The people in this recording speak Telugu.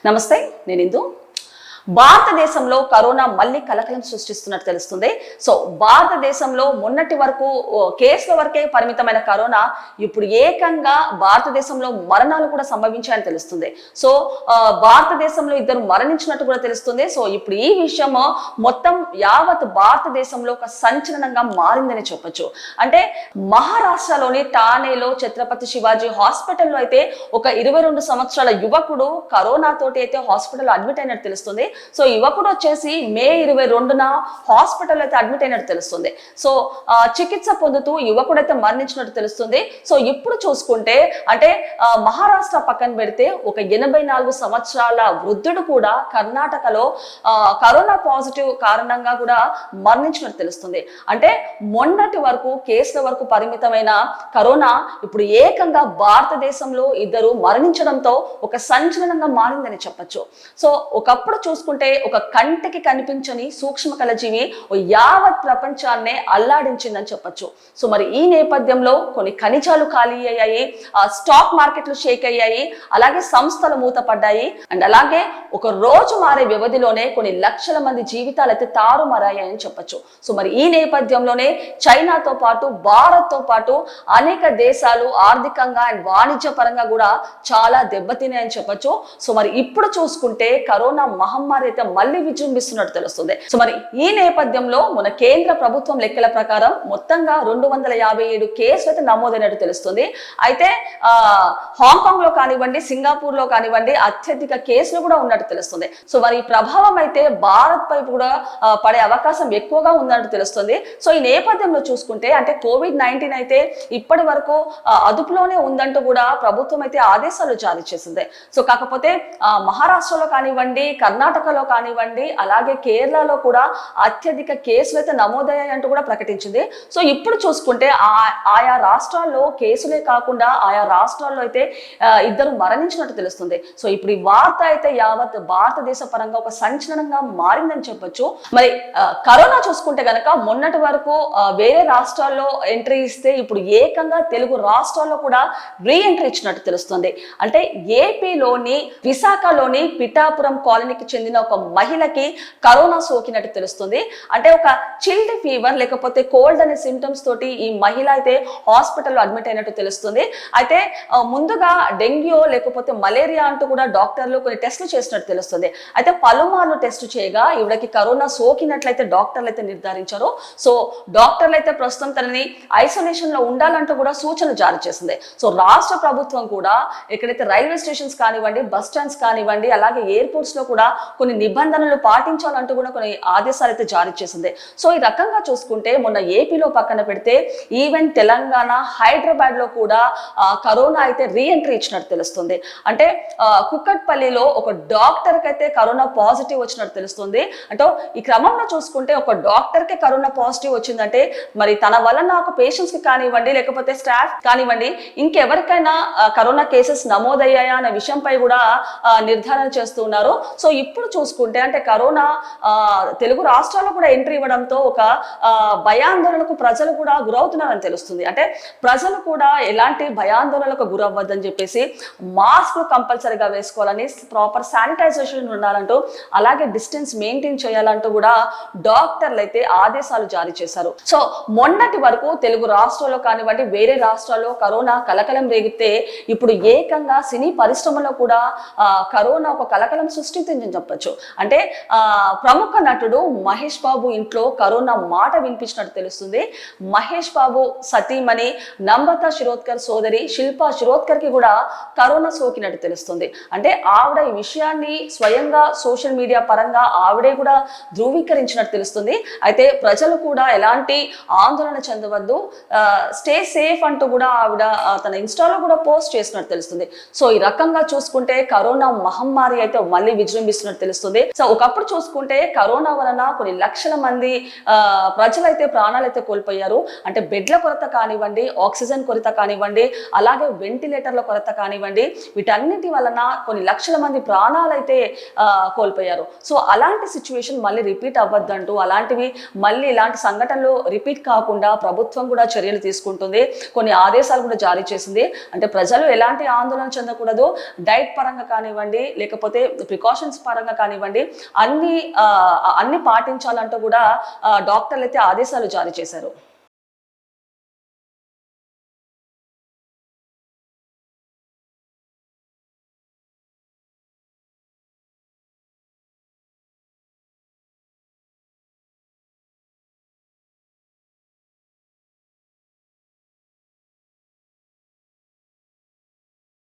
నమస్తే, నేను ఇందు. భారతదేశంలో కరోనా మళ్ళీ కలకలం సృష్టిస్తున్నట్టు తెలుస్తుంది. సో భారతదేశంలో మొన్నటి వరకు కేసుల వరకే పరిమితమైన కరోనా ఇప్పుడు ఏకంగా భారతదేశంలో మరణాలు కూడా సంభవించాయని తెలుస్తుంది. సో భారతదేశంలో ఇద్దరు మరణించినట్టు కూడా తెలుస్తుంది. సో ఇప్పుడు ఈ విషయం మొత్తం యావత్ భారతదేశంలో ఒక సంచలనంగా మారిందని చెప్పొచ్చు. అంటే మహారాష్ట్రలోని ఠానేలో ఛత్రపతి శివాజీ హాస్పిటల్లో అయితే ఒక 22 సంవత్సరాల యువకుడు కరోనా తోటి అయితే హాస్పిటల్లో అడ్మిట్ అయినట్టు తెలుస్తుంది. సో యువకుడు వచ్చేసి మే 22న హాస్పిటల్ అయితే అడ్మిట్ అయినట్టు తెలుస్తుంది. సో చికిత్స పొందుతూ యువకుడు అయితే మరణించినట్టు తెలుస్తుంది. సో ఇప్పుడు చూసుకుంటే అంటే మహారాష్ట్ర పక్కన పెడితే ఒక 84 సంవత్సరాల వృద్ధుడు కూడా కర్ణాటకలో కరోనా పాజిటివ్ కారణంగా కూడా మరణించినట్టు తెలుస్తుంది. అంటే మొన్నటి వరకు కేసుల వరకు పరిమితమైన కరోనా ఇప్పుడు ఏకంగా భారతదేశంలో ఇద్దరు మరణించడంతో ఒక సంచలనంగా మారిందని చెప్పొచ్చు. సో ఒకప్పుడు చూసుకుంటే ఒక కంటికి కనిపించని సూక్ష్మ కళజీవి యావత్ ప్రపంచాన్నే అల్లాడించిందని చెప్పొచ్చు. సో మరి ఈ నేపథ్యంలో కొన్ని ఖనిజాలు ఖాళీ అయ్యాయి, స్టాక్ మార్కెట్లు షేక్ అయ్యాయి, అలాగే సంస్థలు మూతపడ్డాయి. అండ్ అలాగే ఒక రోజు మారే వ్యవధిలోనే కొన్ని లక్షల మంది జీవితాలు అయితే తారుమారాయని చెప్పొచ్చు. సో మరి ఈ నేపథ్యంలోనే చైనాతో పాటు భారత్ తో పాటు అనేక దేశాలు ఆర్థికంగా అండ్ వాణిజ్య పరంగా కూడా చాలా దెబ్బతిన్నాయని చెప్పొచ్చు. సో మరి ఇప్పుడు చూసుకుంటే కరోనా మహమ్మారి అయితే మళ్ళీ విజృంభిస్తున్నట్టు తెలుస్తుంది. సో మరి ఈ నేపథ్యంలో మన కేంద్ర ప్రభుత్వం లెక్కల ప్రకారం మొత్తంగా 257 కేసులు అయితే నమోదైనట్టు తెలుస్తుంది. అయితే హాంకాంగ్ లో కానివ్వండి, సింగపూర్ లో కానివ్వండి అత్యధిక కేసులు కూడా ఉన్నట్టు తెలుస్తుంది. సో మరి ఈ ప్రభావం అయితే భారత్ పై కూడా పడే అవకాశం ఎక్కువగా ఉందన్నట్టు తెలుస్తుంది. సో ఈ నేపథ్యంలో చూసుకుంటే అంటే COVID-19 అయితే ఇప్పటి వరకు అదుపులోనే ఉందంటూ కూడా ప్రభుత్వం అయితే ఆదేశాలు జారీ చేసింది. సో కాకపోతే మహారాష్ట్రలో కానివ్వండి, కర్ణాటకలో కానివ్వండి, అలాగే కేరళలో కూడా అత్యధిక కేసులు అయితే నమోదయ్యాయంటూ కూడా ప్రకటించింది. సో ఇప్పుడు చూసుకుంటే ఆయా రాష్ట్రాల్లో కేసులే కాకుండా ఆయా రాష్ట్రాల్లో అయితే ఇద్దరు మరణించినట్టు తెలుస్తుంది. సో ఇప్పుడు ఈ వార్త అయితే యావత్ భారతదేశ పరంగా ఒక సంచలనంగా మారిందని చెప్పొచ్చు. మరి కరోనా చూసుకుంటే గనక మొన్నటి వరకు వేరే రాష్ట్రాల్లో ఎంట్రీ ఇస్తే ఇప్పుడు ఏకంగా తెలుగు రాష్ట్రాల్లో కూడా రీ ఎంట్రీ ఇచ్చినట్టు తెలుస్తుంది. అంటే ఏపీలోని విశాఖలోని పిఠాపురం కాలనీకి చెందిన ఒక మహిళకి కరోనా సోకినట్టు తెలుస్తుంది. అంటే ఒక చిల్డ్ ఫీవర్ లేకపోతే కోల్డ్ అనే సింటమ్స్ తోటి ఈ మహిళ అయితే హాస్పిటల్లో అడ్మిట్ అయినట్టు తెలుస్తుంది. అయితే ముందుగా డెంగ్యూ లేకపోతే మలేరియా అంటూ కూడా డాక్టర్లు కొన్ని టెస్టులు చేసినట్టు తెలుస్తుంది. అయితే పలుమార్లు టెస్ట్ చేయగా ఈవిడకి కరోనా సోకినట్లయితే డాక్టర్లు అయితే నిర్ధారించారు. సో డాక్టర్లు అయితే ప్రస్తుతం తనని ఐసోలేషన్ లో ఉండాలంటూ కూడా సూచనలు జారీ చేసింది. సో రాష్ట్ర ప్రభుత్వం కూడా ఎక్కడైతే రైల్వే స్టేషన్స్ కానివ్వండి, బస్ స్టాండ్స్ కానివ్వండి, అలాగే ఎయిర్పోర్ట్స్ లో కూడా కొన్ని నిబంధనలు పాటించాలంటూ కూడా కొన్ని ఆదేశాలు అయితే జారీ చేసింది. సో ఈ రకంగా చూసుకుంటే మొన్న ఏపీలో పక్కన పెడితే ఈవెన్ తెలంగాణ, హైదరాబాద్ లో కూడా కరోనా అయితే రీ ఎంట్రీ ఇచ్చినట్టు తెలుస్తుంది. అంటే కుక్కట్పల్లిలో ఒక డాక్టర్ కి అయితే కరోనా పాజిటివ్ వచ్చినట్టు తెలుస్తుంది. అంటే ఈ క్రమంలో చూసుకుంటే ఒక డాక్టర్ కి కరోనా పాజిటివ్ వచ్చిందంటే మరి తన వలన ఒక పేషెంట్స్ కి కానివ్వండి, లేకపోతే స్టాఫ్ కానివ్వండి, ఇంకెవరికైనా కరోనా కేసెస్ నమోదయ్యాయా అనే విషయంపై కూడా నిర్ధారణ చేస్తున్నారు. సో ఇప్పుడు చూసుకుంటే అంటే కరోనా తెలుగు రాష్ట్రాల్లో కూడా ఎంట్రీ ఇవ్వడంతో ఒక భయాందోళనకు ప్రజలు కూడా గురవుతున్నారని తెలుస్తుంది. అంటే ప్రజలు కూడా ఎలాంటి భయాందోళనలకు గురవ్వద్దని చెప్పేసి మాస్క్ కంపల్సరీగా వేసుకోవాలని, ప్రాపర్ శానిటైజేషన్ ఉండాలంటూ, అలాగే డిస్టెన్స్ మెయింటైన్ చేయాలంటూ కూడా డాక్టర్లు అయితే ఆదేశాలు జారీ చేశారు. సో మొన్నటి వరకు తెలుగు రాష్ట్రాల్లో కానివ్వండి, వేరే రాష్ట్రాల్లో కరోనా కలకలం రేగితే ఇప్పుడు ఏకంగా సినీ పరిశ్రమలో కూడా కరోనా ఒక కలకలం సృష్టించిందని చెప్పొచ్చు. అంటే ప్రముఖ నటుడు మహేష్ బాబు ఇంట్లో కరోనా మాట వినిపించినట్టు తెలుస్తుంది. మహేష్ బాబు సతీమణి నమ్రత శిరోద్కర్ సోదరి శిల్పా శిరోద్కర్ కి కూడా కరోనా సోకినట్టు తెలుస్తుంది. అంటే ఆవిడ ఈ విషయాన్ని స్వయంగా సోషల్ మీడియా పరంగా ఆవిడే కూడా ధృవీకరించినట్టు తెలుస్తుంది. అయితే ప్రజలు కూడా ఎలాంటి ఆందోళన చెందవద్దు, స్టే సేఫ్ అంటూ కూడా ఆవిడ తన ఇన్స్టాలో కూడా పోస్ట్ చేసినట్టు తెలుస్తుంది. సో ఈ రకంగా చూసుకుంటే కరోనా మహమ్మారి అయితే మళ్ళీ విజృంభిస్తున్నట్టు తెలుస్తుంది. సో ఒకప్పుడు చూసుకుంటే కరోనా వలన కొన్ని లక్షల మంది ప్రజలైతే ప్రాణాలైతే కోల్పోయారు. అంటే బెడ్ల కొరత కానివ్వండి, ఆక్సిజన్ కొరత కానివ్వండి, అలాగే వెంటిలేటర్ల కొరత కానివ్వండి, వీటన్నిటి వలన కొన్ని లక్షల మంది ప్రాణాలైతే కోల్పోయారు. సో అలాంటి సిచ్యువేషన్ మళ్ళీ రిపీట్ అవ్వద్దంటూ, అలాంటివి మళ్ళీ ఇలాంటి సంఘటనలు రిపీట్ కాకుండా ప్రభుత్వం కూడా చర్యలు తీసుకుంటుంది. కొన్ని ఆదేశాలు కూడా జారీ చేసింది. అంటే ప్రజలు ఎలాంటి ఆందోళన చెందకూడదు, డైట్ పరంగా కానివ్వండి, లేకపోతే ప్రికాషన్స్ పరంగా కానివ్వండి, అన్ని పాటించాలంటూ కూడా డాక్టర్లు అయితే ఆదేశాలు జారీ చేశారు.